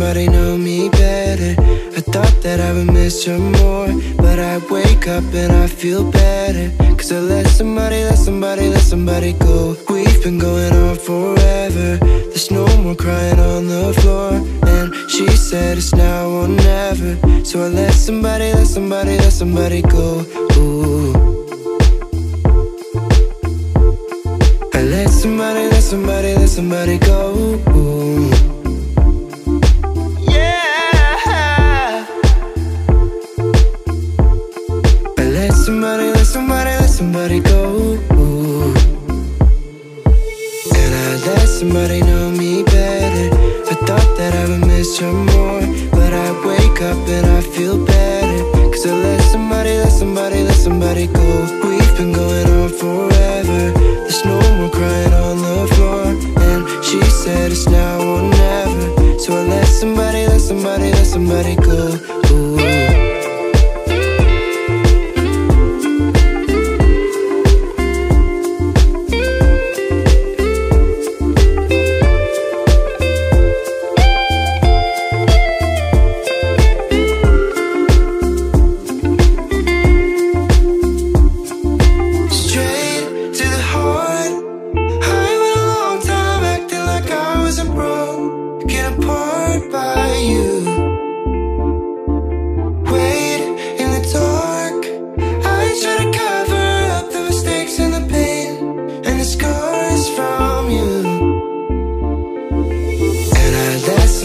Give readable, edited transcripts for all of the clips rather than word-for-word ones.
somebody know me better. I thought that I would miss her more, but I wake up and I feel better. Cause I let somebody go. We've been going on forever. There's no more crying on the floor, and she said it's now or never. So I let somebody go. Ooh. I let somebody go. Ooh. Yeah. I let somebody go. Ooh. And I let somebody know me better. I thought that I would miss her more, but I wake up and I feel better. Cause I let somebody go. We've been going on forever. There's no more crying on the floor, and she said it's now or never. So I let somebody go. Ooh.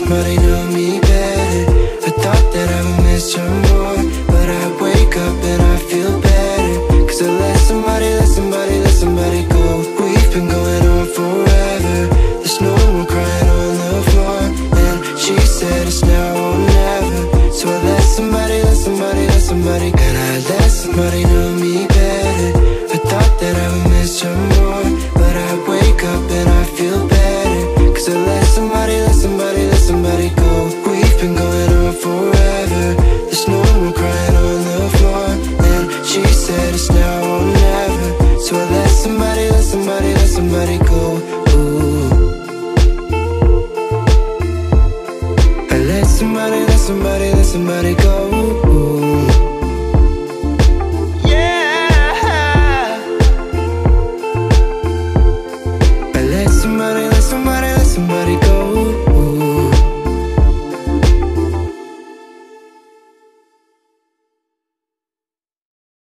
Somebody know me better. I thought that I would miss her more, but I wake up and I feel better. Cause I let somebody go. We've been going on forever. There's no more crying on the floor, and she said it's now or never. So I let somebody and I let somebody know me better. I thought that I would miss her more, but I wake up and I feel better. Cause I let somebody go. We've been going on forever. There's no more crying on the floor, and she said it's now